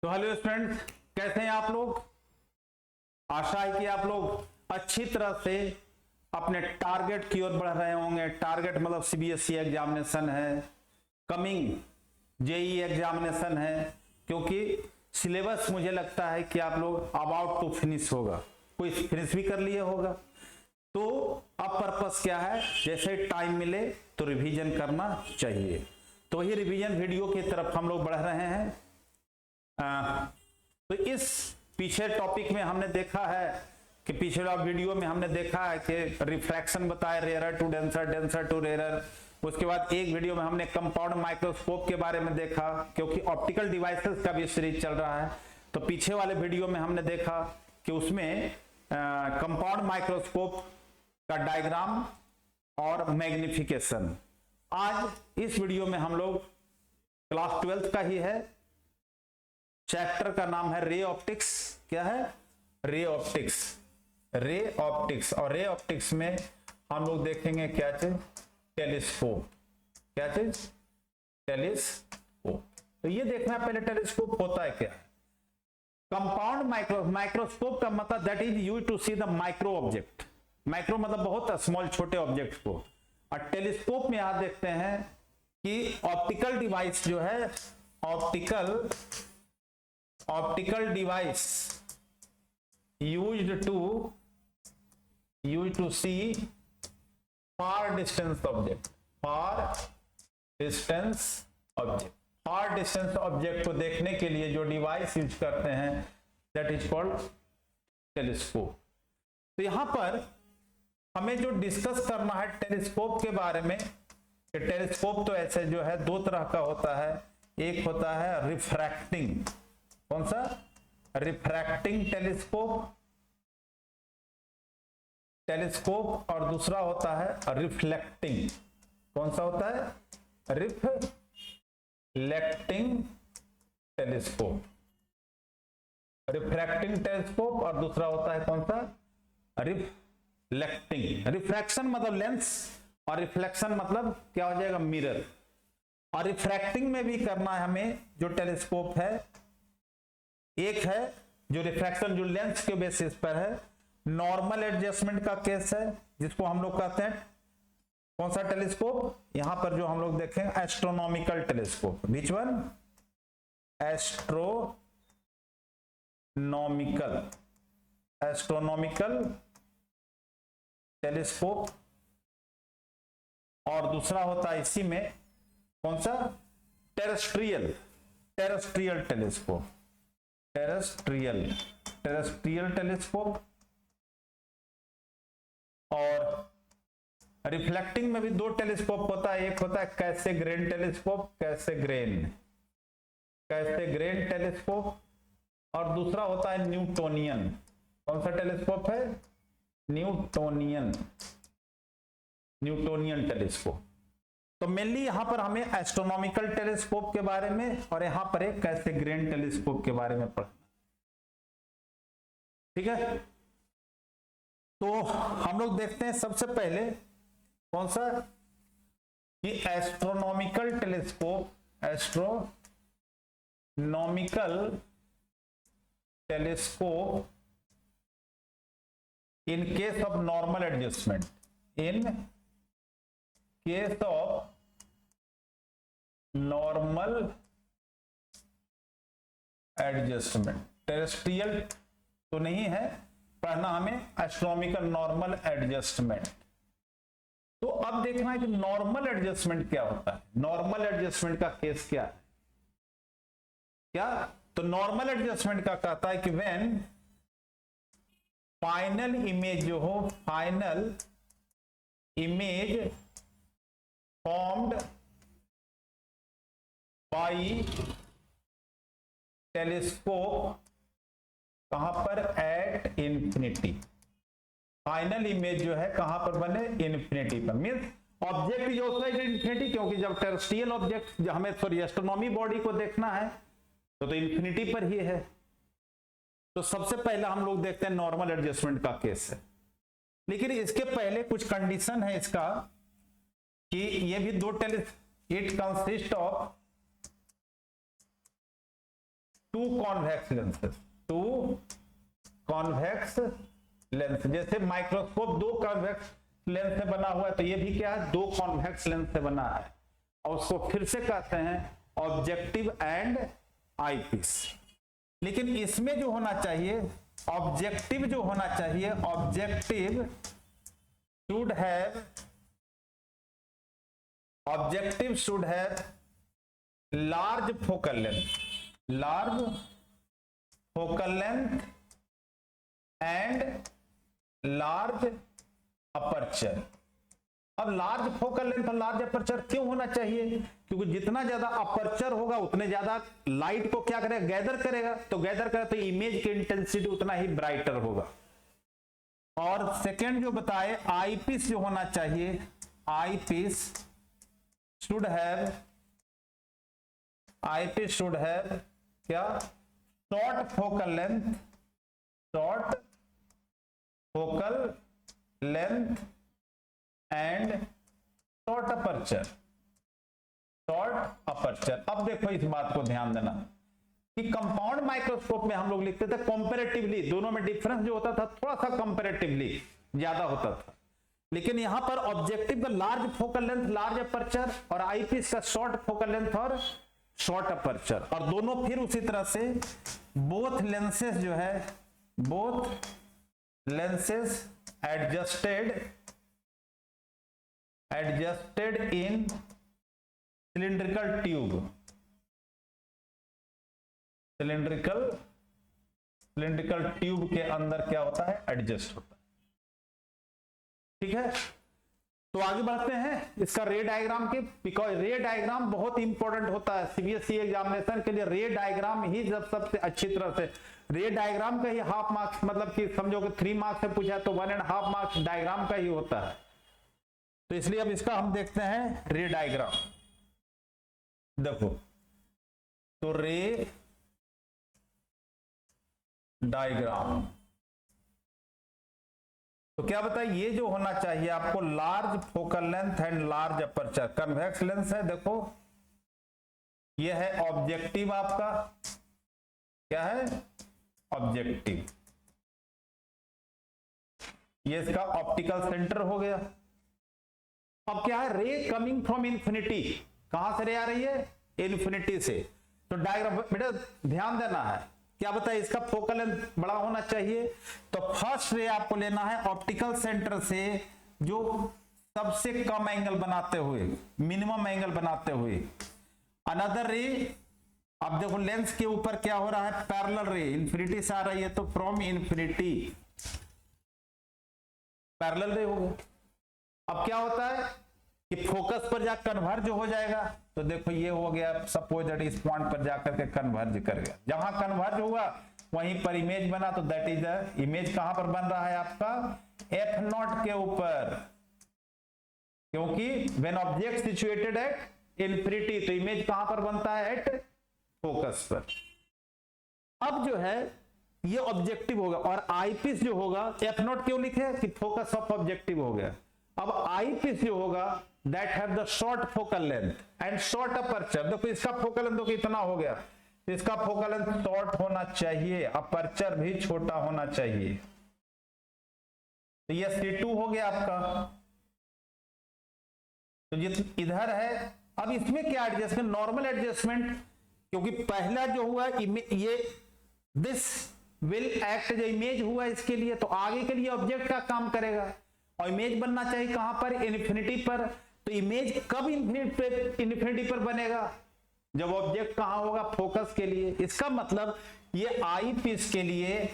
तो hello students, कैसे हैं आप लोग। आशा है कि आप लोग अच्छी तरह से अपने टारगेट की ओर बढ़ रहे होंगे। टारगेट मतलब सीबीएसई एग्जामिनेशन है, कमिंग जेईई एग्जामिनेशन है, क्योंकि सिलेबस मुझे लगता है कि आप लोग अबाउट टू फिनिश होगा, कोई फिनिश भी कर लिए होगा। तो अब पर्पस क्या है, जैसे टाइम मिले तो रिवीजन करना चाहिए। तो वही रिवीजन वीडियो की तरफ हम लोग बढ़ रहे हैं। तो इस पीछे टॉपिक में हमने देखा है कि पिछला वीडियो में हमने देखा है कि रिफ्रैक्शन बताया, rare to denser, denser to rare. उसके बाद एक वीडियो में हमने कंपाउंड माइक्रोस्कोप के बारे में देखा, क्योंकि ऑप्टिकल डिवाइसेस का भी सीरीज चल रहा है। तो पीछे वाले वीडियो में हमने देखा कि उसमें कंपाउंड माइक्रोस्कोप का डायग्राम और मैग्निफिकेशन। आज इस वीडियो में हम लोग क्लास 12 का ही है, चैप्टर का नाम है रे ऑप्टिक्स। क्या है? Ray optics. रे ऑप्टिक्स, और रे ऑप्टिक्स में हम लोग देखेंगे क्या चीज? टेलीस्कोप। क्या चीज? टेलीस्कोप। तो ये देखना पहले टेलीस्कोप होता है क्या। कंपाउंड माइक्रोस्कोप का मतलब that is used to see the micro object. Micro मतलब बहुत स्मॉल, छोटे ऑब्जेक्ट को। और टेलीस्कोप में यहां देखते हैं कि ऑप्टिकल डिवाइस जो है, optical device used to see far distance object को देखने के लिए जो डिवाइस यूज करते हैं दैट इज कॉल्ड टेलीस्कोप। तो यहां पर हमें जो डिस्कस करना है टेलीस्कोप के बारे में, कि टेलीस्कोप तो ऐसे जो है दो तरह का होता है। एक होता है रिफ्रैक्टिंग। कौन सा? रिफ्रैक्टिंग टेलीस्कोप, और दूसरा होता है रिफ्लेक्टिंग। कौन सा होता है? Reflecting telescope. रिफ्रैक्टिंग टेलीस्कोप, और दूसरा होता है कौन सा? रिफ्लेक्टिंग। रिफ्रैक्शन मतलब लेंस, और रिफ्लेक्शन मतलब क्या हो जाएगा? मिरर। और रिफ्रैक्टिंग में भी करना है हमें। जो टेलीस्कोप है, एक है जो रिफ्रैक्शन जो लेंस के बेसिस पर है, नॉर्मल एडजस्टमेंट का केस है, जिसको हम लोग कहते हैं कौन सा टेलीस्कोप? यहां पर जो हम लोग देखें astronomical telescope. Which one? Astronomical telescope. और दूसरा होता है इसी में कौन सा? Terrestrial telescope. Terrestrial telescope. और रिफ्लेक्टिंग में भी दो टेलीस्कोप होता है। एक होता है कैसेग्रेन टेलीस्कोप, कैसेग्रेन टेलीस्कोप, और दूसरा होता है न्यूटोनियन। कौन सा टेलीस्कोप है? Newtonian telescope. तो मेनली यहां पर हमें एस्ट्रोनॉमिकल टेलीस्कोप के बारे में और यहां पर एक कैसेग्रेन टेलीस्कोप के बारे में पढ़ना। ठीक है, तो हम लोग देखते हैं सबसे पहले कौन सा? कि astronomical telescope in case of normal adjustment. In case of normal adjustment. Terrestrial तो नहीं है, पढ़ना हमें एस्ट्रोनॉमिकल नॉर्मल एडजस्टमेंट। तो अब देखना है कि नॉर्मल एडजस्टमेंट क्या होता है। नॉर्मल एडजस्टमेंट का केस क्या है? क्या? तो नॉर्मल एडजस्टमेंट का कहता है कि व्हेन फाइनल इमेज जो हो, final image formed by telescope, कहां पर? At infinity. फाइनल इमेज जो है कहां पर बने? इंफिनिटी पर। मींस ऑब्जेक्ट जो होता है इंफिनिटी, क्योंकि जब टेरेस्ट्रियल ऑब्जेक्ट हमें एस्ट्रोनॉमी बॉडी को देखना है तो इंफिनिटी पर ही है। तो सबसे पहला हम लोग देखते हैं नॉर्मल एडजस्टमेंट का केस है। लेकिन इसके पहले कुछ कंडीशन है इसका, कि ये भी दो it consist of two convex lenses, two convex lens. जैसे माइक्रोस्कोप दो कॉन्वेक्स लेंस से बना हुआ है, तो ये भी क्या है, दो कॉन्वेक्स लेंस से बना है, और उसको फिर से कहते हैं ऑब्जेक्टिव एंड आईपीस। लेकिन इसमें जो होना चाहिए, ऑब्जेक्टिव जो होना चाहिए, objective should have large focal length and large aperture. अब लार्ज फोकल लेंथ और लार्ज अपर्चर क्यों होना चाहिए? क्योंकि जितना ज्यादा अपर्चर होगा उतने ज्यादा लाइट को क्या करेगा, गैदर करेगा, तो गैदर करेगा तो इमेज की इंटेंसिटी उतना ही ब्राइटर होगा। और सेकेंड जो बताए, आईपीस जो होना चाहिए, आईपीस शुड हैव क्या, short focal length and short aperture. अब देखो इस बात को ध्यान देना कि कंपाउंड माइक्रोस्कोप में हम लोग लिखते थे कंपैरेटिवली, दोनों में डिफरेंस जो होता था थोड़ा सा कंपैरेटिवली ज्यादा होता था, लेकिन यहां पर ऑब्जेक्टिव का large focal length large aperture और आईपीस का शॉर्ट फोकल लेंथ और शॉर्ट अपर्चर, और दोनों फिर उसी तरह से बोथ लेंसेज जो है, both lenses adjusted in cylindrical tube के अंदर क्या होता है, एडजस्ट होता है। ठीक है, तो आगे बढ़ते हैं इसका रे डायग्राम के, बिकॉज रे डायग्राम बहुत इंपॉर्टेंट होता है सीबीएसई एग्जामिनेशन के लिए। रे डायग्राम ही जब सबसे अच्छी तरह से, रे डायग्राम का ही हाफ मार्क्स, मतलब कि समझो कि 3 मार्क्स से पूछा तो 1.5 मार्क्स डायग्राम का ही होता है। तो इसलिए अब इसका हम देखते हैं रे डायग्राम। देखो तो रे डायग्राम, तो क्या बताइए, ये जो होना चाहिए आपको, large focal length and large aperture, convex lens है। देखो ये है ऑब्जेक्टिव आपका, क्या है, ऑब्जेक्टिव। ये इसका ऑप्टिकल सेंटर हो गया। अब क्या है, रे कमिंग फ्रॉम इंफिनिटी, कहां से रे आ रही है, इंफिनिटी से। तो डायग्राम बेटा ध्यान देना है, क्या बताइए, इसका फोकल लेंथ बड़ा होना चाहिए, तो फर्स्ट रे आपको लेना है ऑप्टिकल सेंटर से, जो सबसे कम एंगल बनाते हुए, मिनिमम एंगल बनाते हुए। अनदर रे, अब देखो लेंस के ऊपर क्या हो रहा है, पैरेलल रे, इंफिनिटी से आ रही है, तो फ्रॉम इंफिनिटी पैरेलल रे हो गया। अब क्या होता है कि फोकस पर जाकर कन्वर्ज हो जाएगा, तो देखो ये हो गया, सपोज दैट इस पॉइंट पर जाकर के कन्वर्ज कर गया, जहां कन्वर्ज हुआ वहीं पर इमेज बना, तो दैट इज द इमेज। कहां पर बन रहा है आपका, F0 के ऊपर, क्योंकि when object situated at infinity, तो इमेज कहां पर बनता है, एट फोकस पर। अब जो है ये ऑब्जेक्टिव होगा, और आईपीस जो होगा, F0 क्यों लिखे कि फोकस ऑफ ऑब्जेक्टिव हो गया। अब आईपीस जो होगा, that have the short focal length and short aperture. देखो इसका फोकल लेंथ कितना हो गया, इसका फोकल लेंथ शॉर्ट होना चाहिए, अपर्चर भी छोटा होना चाहिए, तो ये C2 हो गया आपका। तो ये इधर है। अब इसमें क्या एडजस्टमेंट, नॉर्मल एडजस्टमेंट, क्योंकि पहला जो हुआ ये दिस विल एक्ट, जो इमेज हुआ इसके लिए, तो आगे के लिए ऑब्जेक्ट का काम करेगा, और इमेज बनना चाहिए कहां पर, इन्फिनिटी पर। तो इमेज कब इन्फिनिटी पर बनेगा, जब ऑब्जेक्ट कहां होगा, फोकस के लिए। इसका मतलब ये आई पीस के लिए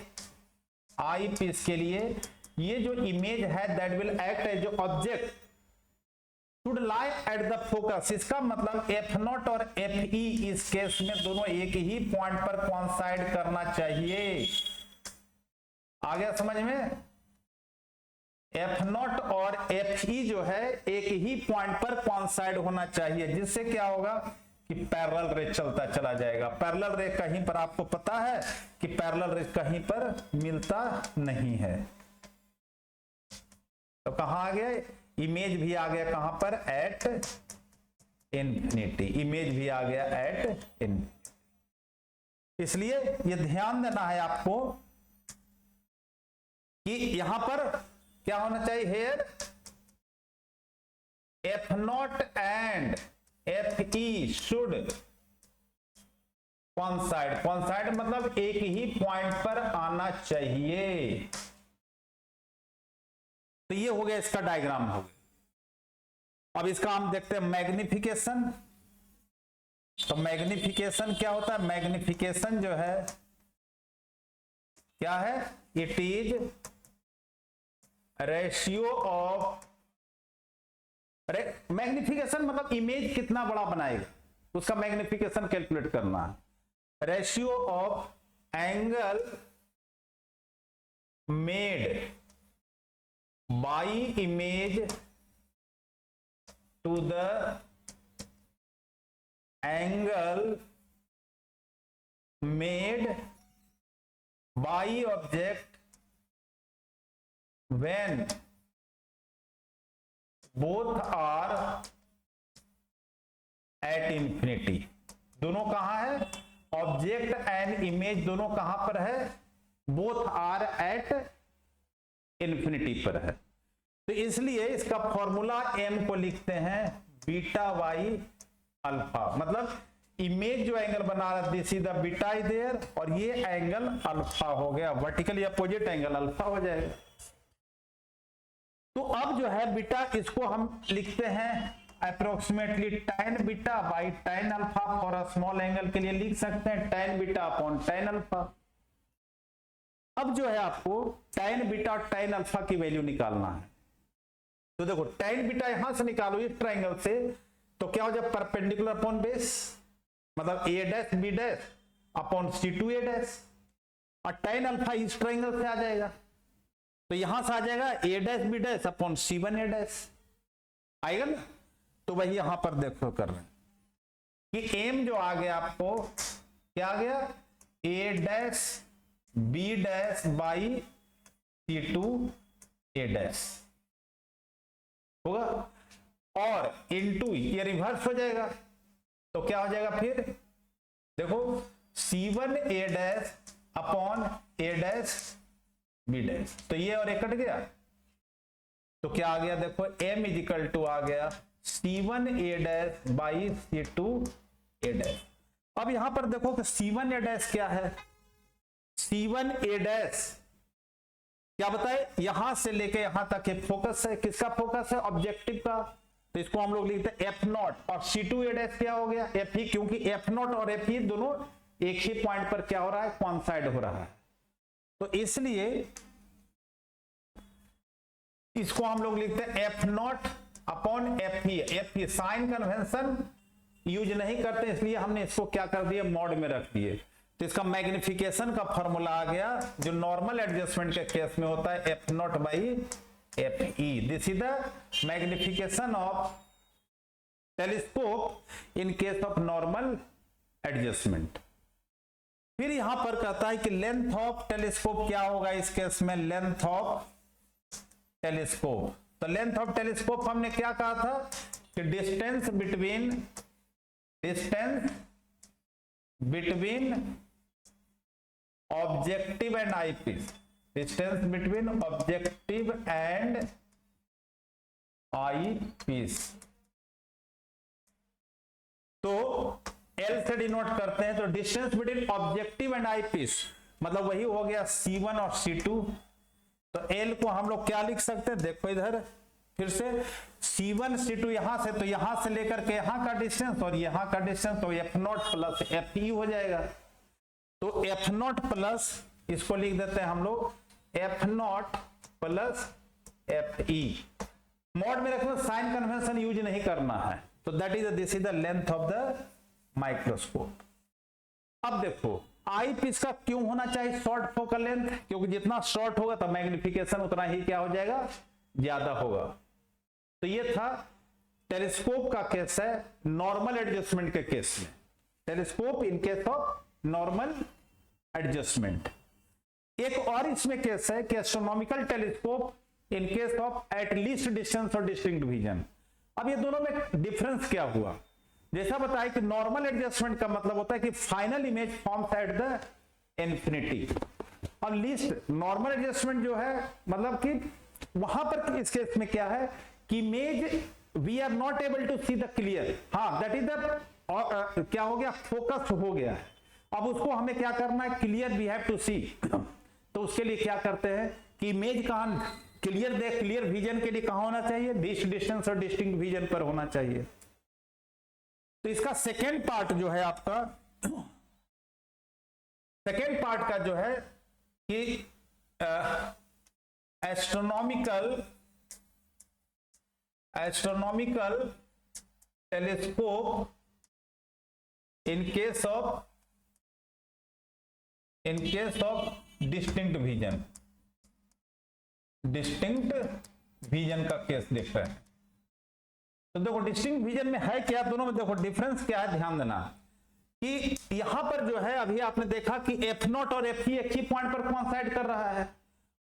ये जो इमेज है, that will act as object should lie at the focus. इसका मतलब F0 और Fe इस केस में दोनों एक ही पॉइंट पर कोइंसाइड करना चाहिए। आ गया समझ में, F0 और Fe जो है एक ही पॉइंट पर कोइंसाइड होना चाहिए, जिससे क्या होगा कि पैरेलल रे चलता चला जाएगा। पैरेलल रे कहीं पर, आपको पता है कि पैरेलल रे कहीं पर मिलता नहीं है। तो कहां आ गया, इमेज भी आ गया कहां पर, एट इंफिनिटी, इमेज भी आ गया एट इंफिनिटी। इसलिए ये ध्यान देना है आपको कि यहां पर क्या होना चाहिए, here F0 and FE should coincide मतलब एक ही पॉइंट पर आना चाहिए। तो ये हो गया, इसका डायग्राम हो गया। अब इसका हम देखते हैं मैग्निफिकेशन। तो मैग्निफिकेशन क्या होता है, मैग्निफिकेशन जो है क्या है, it is ratio of, magnification मतलब इमेज कितना बड़ा बनाएगा उसका मैग्निफिकेशन कैलकुलेट करना है। Ratio of angle made by image to the angle made by object when both are at infinity। दोनों कहां है, ऑब्जेक्ट एंड इमेज दोनों कहां पर है, बोथ आर एट इंफिनिटी पर है। तो इसलिए इसका फॉर्मूला m को लिखते हैं बीटा वाई अल्फा, मतलब इमेज जो एंगल बना रहा है this is the beta is there और ये एंगल अल्फा हो गया, वर्टिकली अपोजिट एंगल अल्फा हो जाएगा। तो अब जो है बीटा, इसको हम लिखते हैं approximately tan beta by tan alpha. For a small angle के लिए लिख सकते हैं tan beta upon tan alpha. अब जो है आपको tan बीटा और tan अल्फा की वैल्यू निकालना है। तो देखो tan बीटा यहां से निकालो इस ट्रायंगल से, तो क्या हो जाए, परपेंडिकुलर अपॉन बेस, मतलब a dash b dash upon c2a dash, और tan अल्फा इस ट्रायंगल से आ जाएगा, तो यहां से आ जाएगा a dash b dash upon c1a dash आएगा ना। तो वही यहां पर देखो कर रहे हैं कि m जो आ गया आपको क्या आ गया, a dash b dash by c2a dash होगा, और इनटू ये रिवर्स हो जाएगा, तो क्या हो जाएगा फिर देखो c1a dash upon a dash b dash, तो ये और एक कट गया, तो क्या आ गया देखो m इज इक्वल टू आ गया c1a dash by c2a dash. अब यहां पर देखो कि c1a डैश क्या है, c1a डैश क्या बताए, यहां से लेके यहां तक ये फोकस है, किसका फोकस है, ऑब्जेक्टिव का, तो इसको हम लोग लिखते हैं f0, और c2a डैश क्या हो गया fe, क्योंकि f0 और fe दोनों एक ही पॉइंट पर क्या हो रहा है, कॉन्साइड हो रहा है, तो इसलिए इसको हम लोग लिखते हैं f0 upon fe। Sign convention use नहीं करते, इसलिए हमने इसको क्या कर दिया, मॉड में रख दिए। तो इसका मैग्निफिकेशन का फॉर्मूला आ गया जो नॉर्मल एडजस्टमेंट के केस में होता है f0 by fe। This is the magnification of telescope in case of normal adjustment. फिर यहां पर कहता है कि लेंथ ऑफ टेलीस्कोप क्या होगा इस केस में, लेंथ ऑफ टेलीस्कोप। तो लेंथ ऑफ टेलीस्कोप हमने क्या कहा था कि distance between objective and eyepiece, distance between objective and eyepiece, तो L से डिनोट करते हैं, तो distance between objective and eyepiece मतलब वही हो गया C1 और C2। तो L को हम लोग क्या लिख सकते हैं, देखो इधर फिर से C1 C2 यहां से, तो यहां से लेकर के यहां का डिस्टेंस और यहां का डिस्टेंस, तो f0 प्लस fe हो जाएगा। तो f0 प्लस, इसको लिख देते हैं हम लोग f0 प्लस fe। मॉड में रखना, साइन कन्वेंशन यूज नहीं करना है, तो that is this is the length of the microscope. अब देखो आई पीस का क्यों होना चाहिए शॉर्ट फोकल लेंथ, क्योंकि जितना शॉर्ट होगा तो मैग्निफिकेशन उतना ही क्या हो जाएगा, ज्यादा होगा। तो ये था टेलीस्कोप का केस है नॉर्मल एडजस्टमेंट के केस में, telescope in case of normal adjustment. एक और इसमें केस है कि astronomical telescope in case of eight least distance और डिस्टिंक्ट विजन। अब ये दोनों में डिफरेंस क्या हुआ, जैसा बताया कि नॉर्मल एडजस्टमेंट का मतलब होता है कि final image forms at the infinity. अब लीस्ट नॉर्मल एडजस्टमेंट जो है मतलब कि वहां पर इस केस में क्या है कि image we are not able to see the clear, हाँ दैट इज द क्या हो गया, फोकस हो गया है। अब उसको हमें क्या करना है, क्लियर वी हैव टू सी। तो उसके लिए क्या करते हैं कि इमेज कहां क्लियर दे, क्लियर विजन के लिए कहां होना चाहिए, डिस्टेंस और डिस्टिंक्ट विजन पर होना चाहिए। तो इसका सेकेंड पार्ट जो है आपका, सेकेंड पार्ट का जो है कि astronomical telescope in case of distinct vision का केस देख रहे हैं। तो देखो डिस्टिंक्ट विजन में है क्या, दोनों में देखो डिफरेंस क्या है, ध्यान देना कि यहां पर जो है अभी आपने देखा कि F0 और Fe एक ही पॉइंट पर कोइंसाइड कर रहा है।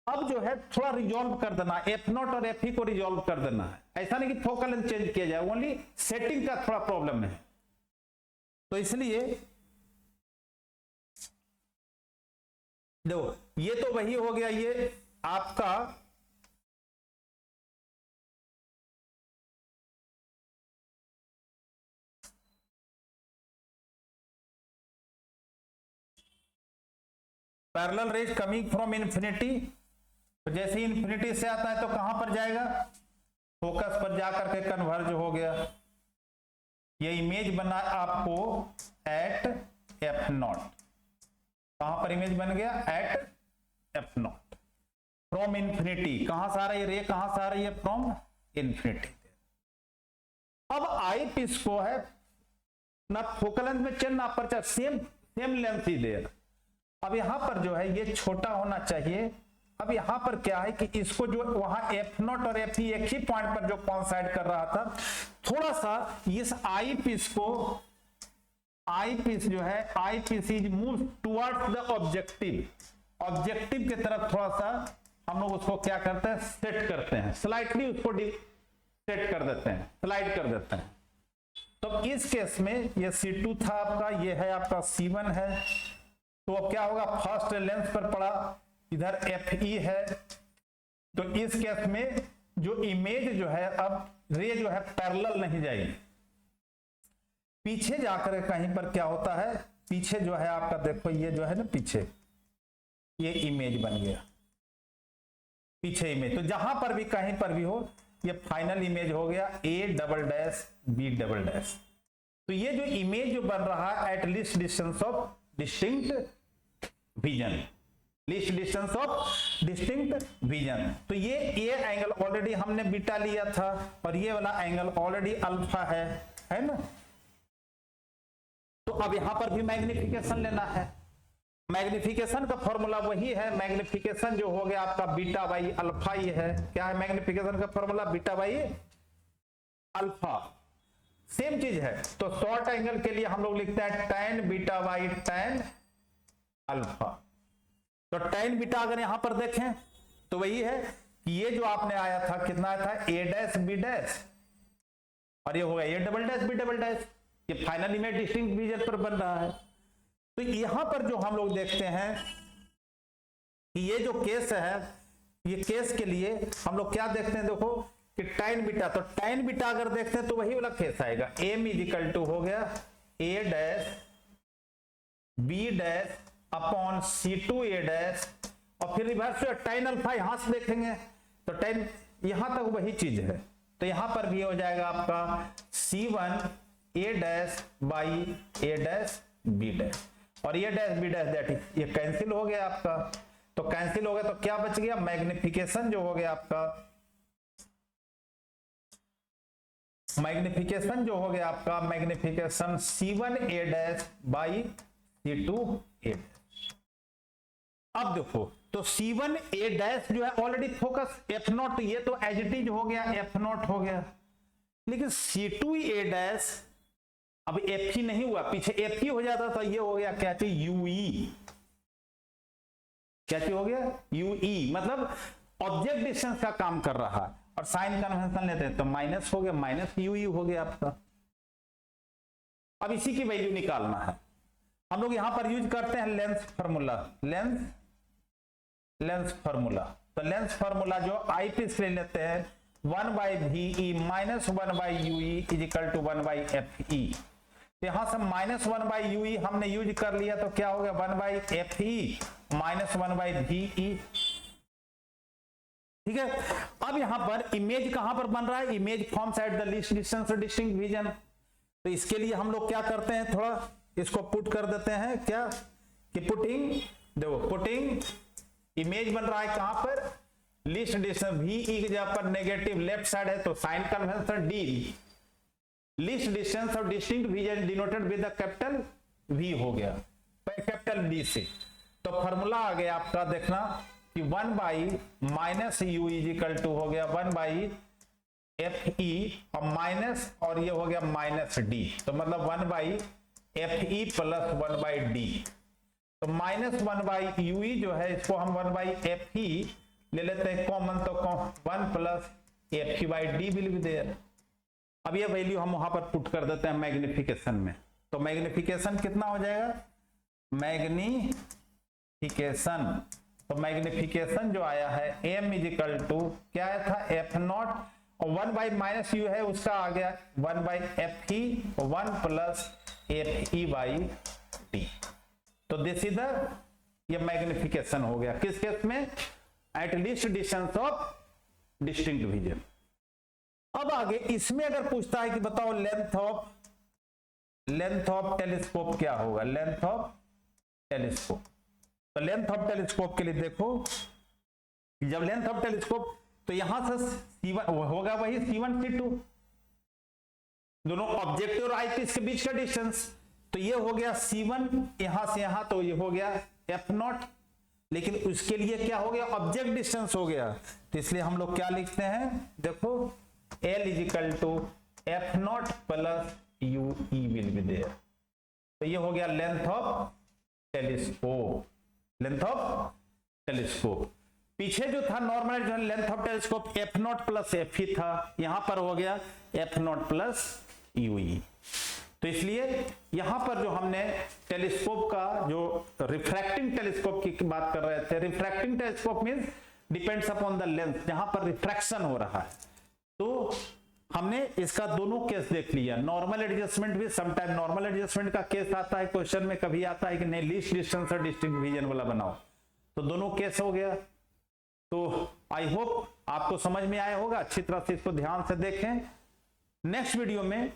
अब जो है थोड़ा रिजॉल्व कर देना, F0 और Fe को रिजॉल्व कर देना है। ऐसा नहीं कि फोकल लेंथ चेंज किया जाए, ओनली सेटिंग का थोड़ा प्रॉब्लम है। तो इसलिए देखो ये तो वही हो गया, ये आपका parallel rays coming from infinity. तो जैसे ही इंफिनिटी से आता है तो कहां पर जाएगा, फोकस पर जाकर के कन्वर्ज हो गया। ये इमेज बना आपको एट F0, कहां पर इमेज बन गया, एट F0 फ्रॉम इंफिनिटी। कहां से आ रही है रे, कहां से आ रही है, फ्रॉम इंफिनिटी। अब आई पीस को है ना फोकल लेंथ में चेंज ना अपर्चर, सेम लेंथ ही दे। अब यहां पर जो है ये छोटा होना चाहिए। अब यहां पर क्या है कि इसको जो वहां F0 और Fe एक ही पॉइंट पर जो कोइंसाइड कर रहा था, थोड़ा सा इस आई पीस को, आई पीस जो है, eyepiece is move towards the objective की तरफ थोड़ा सा हम लोग उसको क्या करते हैं, सेट करते हैं, स्लाइटली उसको सेट कर देते हैं, स्लाइड कर देते हैं। तो इस केस में ये C2 था आपका, ये है आपका C1 है। तो अब क्या होगा, फर्स्ट लेंस पर पड़ा, इधर Fe है। तो इस केस में जो इमेज जो है, अब रे जो है पैरेलल नहीं जाएगी, पीछे जाकर कहीं पर क्या होता है, पीछे जो है आपका देखो ये जो है ना पीछे, ये इमेज बन गया, पीछे इमेज। तो जहां पर भी कहीं पर भी हो, ये फाइनल इमेज हो गया A''B''। तो ये जो इमेज जो बन रहा है eight least distance of distinct vision, least distance of distinct vision. तो ये एंगल ऑलरेडी हमने बीटा लिया था और ये वाला एंगल ऑलरेडी अल्फा है ना। तो अब यहां पर भी मैग्निफिकेशन लेना है। मैग्निफिकेशन का फॉर्मूला वही है, मैग्निफिकेशन जो हो गया आपका बीटा बाई अल्फा ही है। क्या है मैग्निफिकेशन का formula, beta by alpha, same चीज है। तो शॉर्ट एंगल के लिए हम लोग लिखते हैं tan beta by tan alpha. तो tan बीटा अगर यहां पर देखें तो वही है कि ये जो आपने आया था, कितना आया था, A''B'' और ये हो गया A''B''। ये फाइनल इमेज डिस्टिंक्ट विजन पर बन रहा है। तो यहां पर जो हम लोग देखते हैं कि ये जो केस है, ये केस के लिए हम लोग क्या देखते हैं, देखो कि tan बीटा, तो tan बीटा अगर देखते हैं तो वही वाला केस आएगा, m = हो गया A''B' अपॉन C2A', और फिर रिवर्स tan अल्फा यहां से देखेंगे तो tan यहां तक वही चीज है। तो यहां पर भी हो जाएगा आपका C1A' बाई A''B', और ये डैश बी डैश दैट ये कैंसिल हो गया आपका। तो कैंसिल हो गया तो क्या बच गया, मैग्निफिकेशन जो हो गया आपका, मैग्निफिकेशन जो हो गया आपका, मैग्निफिकेशन C1A' बाई C2A'। अब देखो तो C1A' जो है ऑलरेडी फोकस F0, ये तो एज इट इज हो गया, F0 हो गया। लेकिन C2A' अब Fe नहीं हुआ, पीछे Fe हो जाता तो ये हो गया क्या चाहिए, UE। क्या चाहिए हो गया, UE, मतलब ऑब्जेक्ट डिस्टेंस का काम कर रहा है। और साइन कन्वेंशन लेते हैं तो माइनस हो गया, माइनस UE हो गया आपका। अब इसी की वैल्यू निकालना है। हम लोग यहां पर यूज करते हैं लेंस फार्मूला, लेंस फार्मूला। तो लेंस फार्मूला जो आई पीस ले लेते हैं 1/VE minus 1/UE is equal to 1/FE। यहां से -1/UE हमने यूज कर लिया तो क्या हो गया 1/FE माइनस 1/VE। ठीक है, अब यहां पर इमेज कहां पर बन रहा है, image forms at the least distance और डिस्टिंक्ट रीजन। तो इसके लिए हम लोग क्या करते हैं, थोड़ा इसको पुट कर देते हैं क्या कि पुटिंग, देखो पुटिंग इमेज बन रहा है कहां पर, लीस्ट डिस्टेंस VE के जगह पर नेगेटिव लेफ्ट साइड है तो sign convention D, least distance of distinct region denoted with the capital V हो गया कैपिटल D से। तो फॉर्मूला आ गया आपका, देखना कि 1/-U इज इक्वल टू हो गया 1/FE और माइनस और ये हो गया -D, तो मतलब 1/FE प्लस 1/D। तो -1/UE जो है इसको हम 1/FE ले लेते हैं कॉमन, तो 1 plus FE/D will be there. अब ये वैल्यू हम वहां पर पुट कर देते हैं मैग्निफिकेशन में। तो मैग्निफिकेशन कितना हो जाएगा, मैग्निफिकेशन, तो मैग्निफिकेशन जो आया है M इज इक्वल टू क्या आया था F0 और 1/-U है उसका आ गया 1/FE 1 प्लस FE/D। तो दिस इज द, ये मैग्निफिकेशन हो गया किस केस में, at least distance of distinct region. अब आगे इसमें अगर पूछता है कि बताओ लेंथ ऑफ टेलीस्कोप क्या होगा, लेंथ ऑफ टेलीस्कोप। तो लेंथ ऑफ टेलीस्कोप के लिए देखो, जब लेंथ ऑफ टेलीस्कोप तो यहां से C1 होगा वही C1 C2, दोनों ऑब्जेक्टिव और आईपीस के बीच का डिस्टेंस। तो ये हो गया C1 यहां से यहां, तो ये हो गया F0, लेकिन उसके लिए क्या हो गया, ऑब्जेक्ट डिस्टेंस हो गया। तो इसलिए हम लोग क्या लिखते हैं, देखो L is equal to F0 plus UE will be there. तो ये हो गया length of telescope, length of telescope. पीछे जो था नॉर्मल जो length of telescope F0 plus FE था, यहां पर हो गया F0 प्लस UE। तो इसलिए यहां पर जो हमने टेलीस्कोप का जो रिफ्रैक्टिंग टेलीस्कोप की बात कर रहे थे, refracting telescope means depends upon the length, जहां पर रिफ्रैक्शन हो रहा है। तो हमने इसका दोनों केस देख लिया, नॉर्मल एडजस्टमेंट भी, समटाइम नॉर्मल एडजस्टमेंट का केस आता है क्वेश्चन में, कभी आता है कि नहीं लीस्ट डिस्टेंस और डिस्टिंक्ट रीजन वाला बनाओ, तो दोनों केस हो गया। तो आई होप आपको समझ में आया होगा, अच्छी तरह से इसको ध्यान से देखें। नेक्स्ट वीडियो में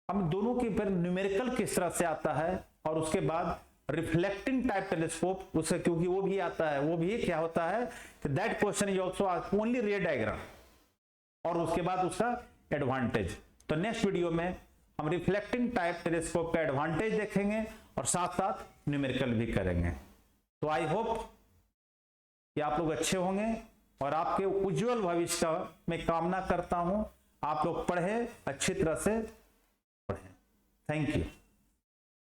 हम दोनों के ऊपर न्यूमेरिकल किस तरह से आता है, और उसके बाद रिफ्लेक्टिंग टाइप टेलीस्कोप, उससे क्योंकि वो भी आता है, वो भी क्या होता है कि that question is also only रे डायग्राम, और उसके बाद उसका एडवांटेज। तो नेक्स्ट वीडियो में हम रिफ्लेक्टिंग टाइप टेलीस्कोप का एडवांटेज देखेंगे और साथ साथ न्यूमेरिकल भी करेंगे। तो आई होप कि आप लोग अच्छे होंगे और आपके उज्जवल भविष्य में कामना करता हूं। आप लोग पढ़े, अच्छी तरह से पढ़ें। Thank you.